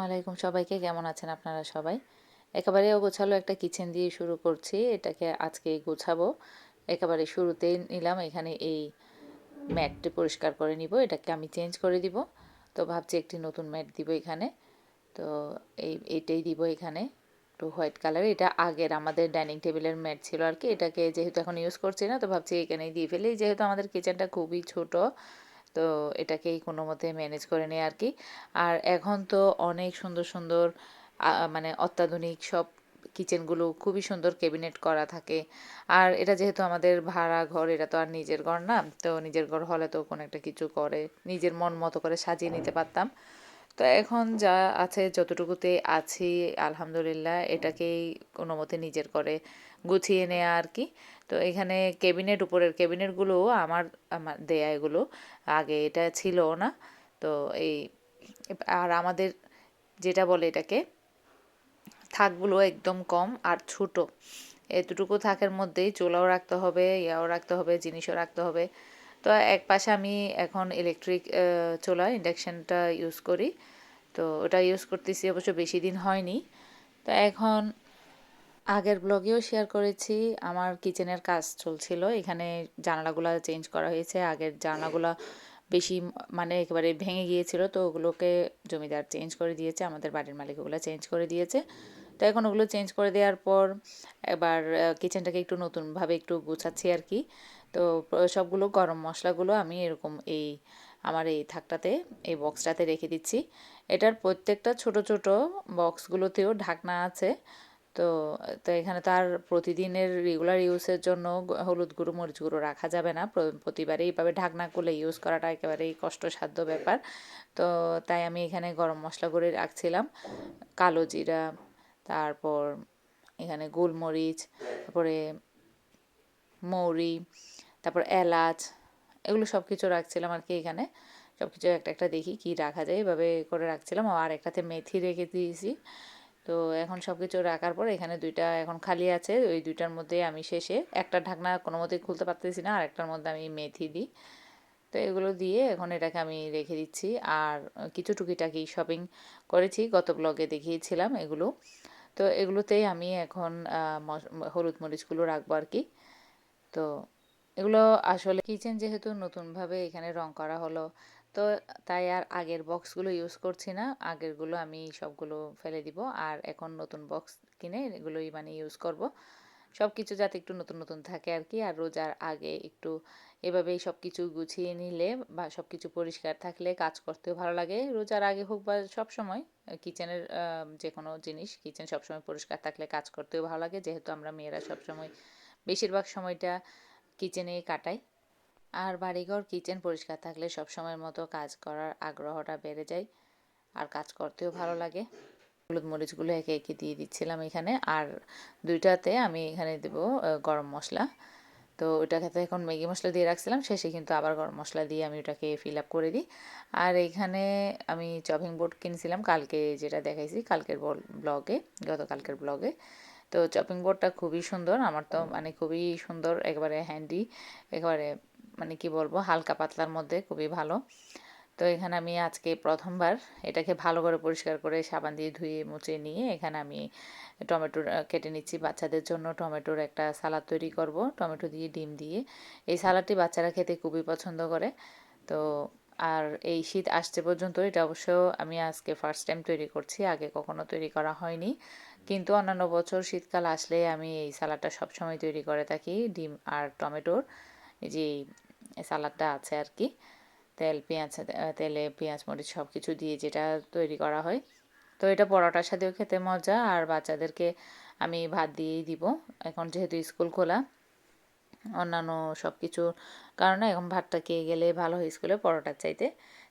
আলাইকুম সবাইকে, কেমন আছেন আপনারা সবাই? একেবারে অগোছালো একটা কিচেন দিয়ে শুরু করছি। এটাকে আজকে গোছাবো। একেবারে শুরুতেই নিলাম এখানে এই ম্যাটটি পরিষ্কার করে নিব। এটাকে আমি চেঞ্জ করে দিব। তো ভাবছি একটি নতুন ম্যাট দিব এখানে। তো এইটাই দিব এখানে, একটু হোয়াইট কালার। এটা আগের আমাদের ডাইনিং টেবিলের ম্যাট ছিল আর কি। এটাকে যেহেতু এখন ইউজ করছি না, তো ভাবছি এখানেই দিয়ে ফেলি। যেহেতু আমাদের কিচেনটা খুবই ছোট, তো এটাকেই কোনো মতে ম্যানেজ করে নিই আর কি। আর এখন তো অনেক সুন্দর সুন্দর মানে অত্যাধুনিক সব কিচেনগুলো খুবই সুন্দর ক্যাবিনেট করা থাকে। আর এটা যেহেতু আমাদের ভাড়া ঘর, এটা তো আর নিজের ঘর না। তো নিজের ঘর হলে তো কোনো একটা কিছু করে নিজের মন মতো করে সাজিয়ে নিতে পারতাম। তো এখন যা আছে যতটুকুতে আছি আলহামদুলিল্লাহ, এটাকেই কোনো মতে নিজের করে গুছিয়ে নেয়া আর কি। তো এখানে ক্যাবিনেট, উপরের ক্যাবিনেটগুলো আমার আমার দেয়া, এগুলো আগে এটা ছিল না। তো এই আর আমাদের যেটা বলে এটাকে থাকগুলো একদম কম আর ছোট। এতটুকু থাকের মধ্যেই চুলাও রাখতে হবে, ইয়াও রাখতে হবে, জিনিসও রাখতে হবে। তো এক পাশে আমি এখন ইলেকট্রিক চুলা ইন্ডাকশানটা ইউজ করি। তো ওটা ইউজ করতেছি, অবশ্য বেশি দিন হয়নি। তো এখন আগের ব্লগেও শেয়ার করেছি, আমার কিচেনের কাজ চলছিল। এখানে জানালাগুলো চেঞ্জ করা হয়েছে। আগের জানালাগুলো বেশি মানে একেবারে ভেঙে গিয়েছিল, তো ওগুলোকে জমিদার চেঞ্জ করে দিয়েছে, আমাদের বাড়ির মালিক ওগুলো চেঞ্জ করে দিয়েছে। তো এখন ওগুলো চেঞ্জ করে দেওয়ার পর এবার কিচেনটাকে একটু নতুনভাবে একটু গুছাচ্ছি আর কি। তো সবগুলো গরম মশলাগুলো আমি এরকম আমার এই থাকটাতে, এই বক্সটাতে রেখে দিচ্ছি। এটার প্রত্যেকটা ছোট ছোট বক্সগুলোতেও ঢাকনা আছে। তো তো এখানে তো আর প্রতিদিনের রেগুলার ইউজের জন্য হলুদ গুঁড়ো মরিচ গুঁড়ো রাখা যাবে না। প্রতিবারে এইভাবে ঢাকনা খুলে ইউজ করাটা একেবারেই কষ্টসাধ্য ব্যাপার। তো তাই আমি এখানে গরম মশলা করে রাখছিলাম, কালো জিরা, তারপর এখানে গোলমরিচ, তারপরে মৌরি, তারপর এলাচ, এগুলো সব কিছু রাখছিলাম আর কি। এখানে সব কিছু একটা একটা দেখি কি রাখা যায়, এভাবে করে রাখছিলাম। আর একটাতে মেথি রেখে দিয়েছি। তো এখন সব কিছু রাখার পর এখানে দুইটা এখন খালি আছে। ওই দুইটার মধ্যে আমি শেষে একটা ঢাকনা কোনো মতেই খুলতে পারতেছি না, আর একটার মধ্যে আমি মেথি দিই। তো এগুলো দিয়ে এখন এটাকে আমি রেখে দিচ্ছি। আর কিছু টুকিটাকি শপিং করেছি, গত ব্লগে দেখিয়েছিলাম এগুলো। তো এগুলোতেই আমি এখন হলুদ মরিচগুলো রাখবো আর কি। তো এগুলো আসলে কিচেন যেহেতু নতুনভাবে এখানে রং করা হলো, তো তাই আর আগের বক্সগুলো ইউজ করছি না। আগেরগুলো আমি সবগুলো ফেলে দিব, আর এখন নতুন বক্স কিনে এগুলোই মানে ইউজ করব। সব কিছু যাতে একটু নতুন নতুন থাকে আর কি। আর রোজার আগে একটু এভাবেই সব কিছু গুছিয়ে নিলে বা সব কিছু পরিষ্কার থাকলে কাজ করতেও ভালো লাগে। রোজার আগে হোক বা সব সময় কিচেনের যে কোনো জিনিস, কিচেন সবসময় পরিষ্কার থাকলে কাজ করতেও ভালো লাগে, যেহেতু আমরা মেয়েরা সবসময় বেশিরভাগ সময়টা কিচেনে কাটাই। আর বাড়িঘর কিচেন পরিষ্কার থাকলে সব সময়ের মতো কাজ করার আগ্রহটা বেড়ে যায়, আর কাজ করতেও ভালো লাগে। হলুদ মরিচগুলো একে একে দিয়ে দিচ্ছিলাম এখানে। আর দুইটাতে আমি এখানে দেব গরম মশলা। তো ওইটাকে এখন ম্যাগি মশলা দিয়ে রাখছিলাম, শেষে কিন্তু আবার গরম মশলা দিয়ে আমি ওটাকে ফিল আপ করে দিই। আর এইখানে আমি চপিং বোর্ড কিনছিলাম কালকে, যেটা দেখাইছি কালকের ব্লগে, গতকালকের ব্লগে। তো চপিং বোর্ডটা খুবই সুন্দর, আমার তো মানে খুবই সুন্দর, একেবারে হ্যান্ডি, একেবারে মানে কি বলবো, হালকা পাতলার মধ্যে খুবই ভালো। তো এখানে আমি আজকে প্রথমবার এটাকে ভালো করে পরিষ্কার করে সাবান দিয়ে ধুয়ে মুছে নিয়ে এখানে আমি টমেটো কেটে নিচ্ছি বাচ্চাদের জন্য। টমেটোর একটা সালাদ তৈরি করব, টমেটো দিয়ে ডিম দিয়ে। এই সালাদটি বাচ্চারা খেতে খুবই পছন্দ করে। তো আর এই শীত আসছে পর্যন্ত এটা অবশ্য আমি আজকে ফার্স্ট টাইম তৈরি করছি, আগে কখনো তৈরি করা হয়নি। কিন্তু অন্যান্য বছর শীতকাল আসলে আমি এই সালাদটা সবসময় তৈরি করে থাকি, ডিম আর টমেটোর যে সালাদটা আছে আর কি। তেলে পেঁয়াজ মরিচ সব কিছু দিয়ে যেটা তৈরি করা হয়। তো এটা পরোটার সাথেও খেতে মজা, আর বাচ্চাদেরকে আমি ভাত দিয়েই দিব। এখন যেহেতু স্কুল খোলা, অন্যান্য সব কিছুর কারণে এখন ভাতটা খেয়ে গেলে ভালো হয় স্কুলে পরোটার চাইতে।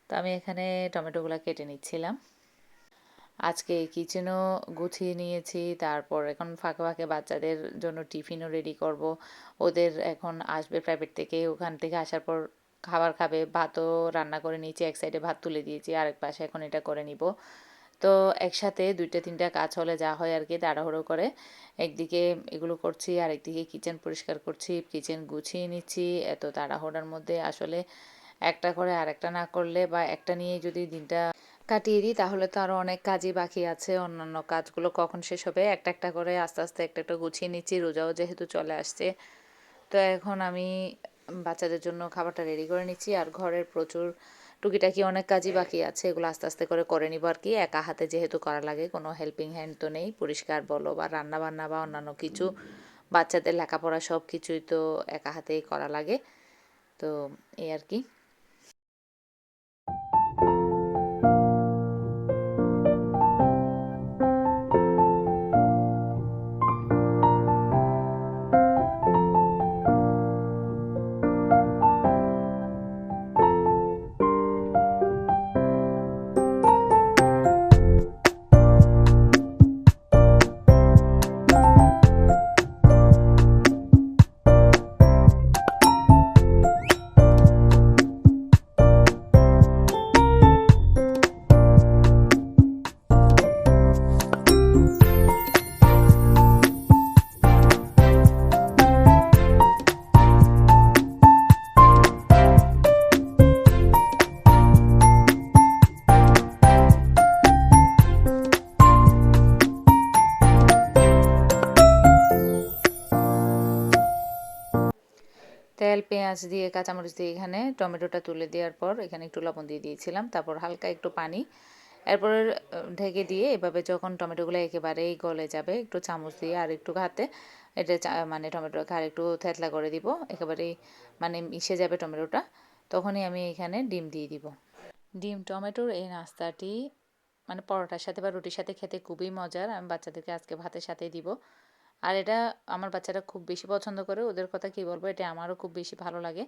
তো আমি এখানে টমেটোগুলো কেটে নিচ্ছিলাম। আজকে কিচেনও গুছিয়ে নিয়েছি, তারপর এখন ফাঁকে ফাঁকে বাচ্চাদের জন্য টিফিনও রেডি করব। ওদের এখন আসবে প্রাইভেট থেকে, ওখান থেকে আসার পর খাবার খাবে। ভাতও রান্না করে নিয়েছি, এক সাইডে ভাত তুলে দিয়েছি, আরেক পাশে এখন এটা করে নিব। তো একসাথে দুইটা তিনটা কাজ হলে যা হয় আর কি, তাড়াহুড়ো করে একদিকে এগুলো করছি আর একদিকে কিচেন পরিষ্কার করছি, কিচেন গুছিয়ে নিচ্ছি। এত তাড়াহুড়োর মধ্যে আসলে একটা করে আরেকটা না করলে বা একটা নিয়ে যদি দিনটা কাটিয়ে দিই, তাহলে তো আরও অনেক কাজই বাকি আছে। অন্যান্য কাজগুলো কখন শেষ হবে, একটা একটা করে আস্তে আস্তে একটা একটা গুছিয়ে নিচ্ছি। রোজাও যেহেতু চলে আসছে, তো এখন আমি বাচ্চাদের জন্য খাবারটা রেডি করে নিচ্ছি। আর ঘরের প্রচুর টুকিটাকি অনেক কাজই বাকি আছে, এগুলো আস্তে আস্তে করে নিব আর কি। একা হাতে যেহেতু করা লাগে, কোনো হেল্পিং হ্যান্ড তো নেই। পরিষ্কার বলো বা রান্না বান্না বা অন্যান্য কিছু, বাচ্চাদের লেখাপড়া সব কিছুই তো একা হাতেই করা লাগে। তো এই আর কি। তেল পেঁয়াজ দিয়ে কাঁচামরিচ দিয়ে এখানে টমেটোটা তুলে দেওয়ার পর এখানে একটু লবণ দিয়ে দিয়েছিলাম, তারপর হালকা একটু পানি, এরপর ঢেকে দিয়ে এভাবে যখন টমেটোগুলো একেবারেই গলে যাবে, একটু চামচ দিয়ে আর একটু হাতে এটা মানে টমেটোকে আর একটু থেতলা করে দিব, একেবারেই মানে মিশে যাবে টমেটোটা, তখনই আমি এখানে ডিম দিয়ে দিব। ডিম টমেটোর এই নাস্তাটি মানে পরোটার সাথে বা রুটির সাথে খেতে খুবই মজার। আমি বাচ্চাদেরকে আজকে ভাতের সাথে দিব। আর এটা আমার বাচ্চারা খুব বেশি পছন্দ করে, ওদের কথা কি বলবো, এটা আমারও খুব বেশি ভালো লাগে।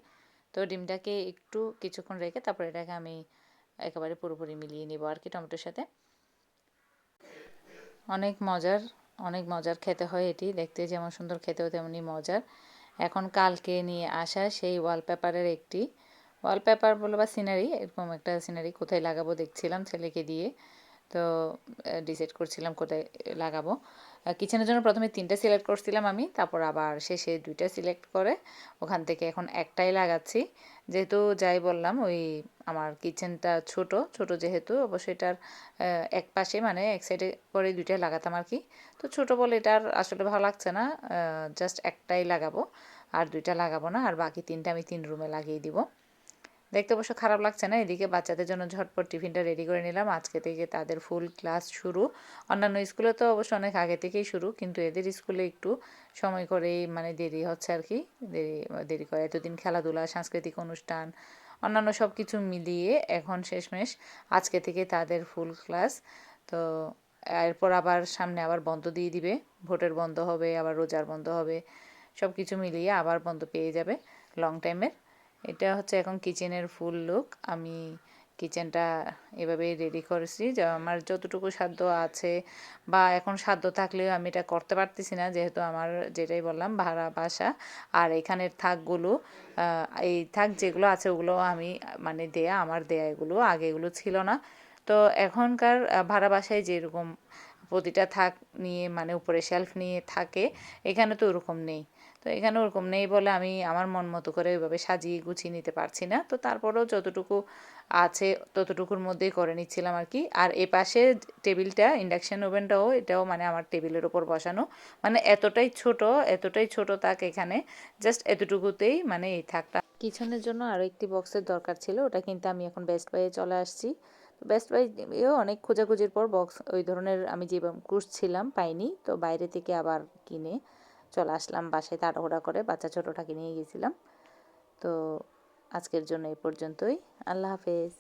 তো ডিমটাকে একটু কিছুক্ষণ রেখে তারপর এটাকে আমি একেবারে পুরোপুরি মিলিয়ে নিব আর কি টমেটোর সাথে। অনেক মজার, অনেক মজার খেতে হয় এটি, দেখতে যেমন সুন্দর খেতেও তেমনি মজার। এখন কালকে নিয়ে আসা সেই ওয়ালপেপারের একটি, ওয়ালপেপার বলো বা সিনারি, এরকম একটা সিনারি কোথায় লাগাবো দেখছিলাম ছেলেকে দিয়ে। তো ডিসাইড করছিলাম কোথায় লাগাবো। কিচেনের জন্য প্রথমে 3টা সিলেক্ট করছিলাম আমি, তারপর আবার শেষে 2টা সিলেক্ট করে ওখান থেকে এখন একটাই লাগাচ্ছি। যেহেতু যাই বললাম ওই আমার কিচেনটা ছোট ছোট, যেহেতু অবশ্যই এটার এক পাশে মানে এক সাইডে করে 2টা লাগাতাম আর কি। তো ছোট বলে এটার আসলে ভালো লাগছে না, জাস্ট একটাই লাগাবো, আর 2টা লাগাবো না, আর বাকি 3টা আমি 3 রুমে লাগিয়ে দিব। দেখতে অবশ্য খারাপ লাগছে না। এদিকে বাচ্চাদের জন্য ঝটপট টিফিনটা রেডি করে নিলাম। আজকে থেকে তাদের ফুল ক্লাস শুরু। অন্যান্য স্কুলে তো অবশ্য অনেক আগে থেকেই শুরু, কিন্তু এদের স্কুলে একটু সময় করেই মানে দেরি হচ্ছে আর কি। দেরি দেরি করে এতদিন খেলাধুলা, সাংস্কৃতিক অনুষ্ঠান, অন্যান্য সব কিছু মিলিয়ে এখন শেষমেশ আজকে থেকে তাদের ফুল ক্লাস। তো এরপর আবার সামনে আবার বন্ধ দিয়ে দিবে, ভোটের বন্ধ হবে, আবার রোজার বন্ধ হবে, সব কিছু মিলিয়ে আবার বন্ধ পেয়ে যাবে লং টাইমের। এটা হচ্ছে এখন কিচেনের ফুল লুক। আমি কিচেনটা এভাবেই রেডি করেছি, যে আমার যতটুকু সাধ্য আছে বা এখন সাধ্য থাকলেও আমি এটা করতে পারতেছি না, যেহেতু আমার যেটাই বললাম ভাড়া বাসা। আর এখানের থাকগুলো এই থাক যেগুলো আছে ওগুলো আমি মানে দেয়া, আমার দেয়া, এগুলো আগে এগুলো ছিল না। তো এখনকার ভাড়া বাসায় যেরকম প্রতিটা থাক নিয়ে মানে উপরে শেলফ নিয়ে থাকে, এখানে তো ওরকম নেই। তো এখানে ওরকম নেই বলে আমি আমার মন মতো করে ওইভাবে সাজিয়ে গুছিয়ে নিতে পারছি না। তো তারপরেও যতটুকু আছে ততটুকুর মধ্যেই করে নিচ্ছিলাম আর কি। আর এ পাশে টেবিলটা, ইন্ডাকশন ওভেনটাও, এটাও মানে আমার টেবিলের ওপর বসানো, মানে এতটাই ছোট, এতটাই ছোট তাক এখানে, জাস্ট এতটুকুতেই মানে এই থাকটা। কিচেনের জন্য আরও একটি বক্সের দরকার ছিল, ওটা কিন্তু আমি এখন বেস্ট বাইয়ে চলে আসছি। বেস্ট বাইয়েও অনেক খোঁজাখুঁজির পর বক্স ওই ধরনের আমি যে খুঁজছিলাম পাইনি, তো বাইরে থেকে আবার কিনে চলে আসলাম বাসায় তাড়াহুড়া করে, বাচ্চা ছোটোটাকে নিয়ে গেছিলাম। তো আজকের জন্য এই পর্যন্তই। আল্লাহ হাফেজ।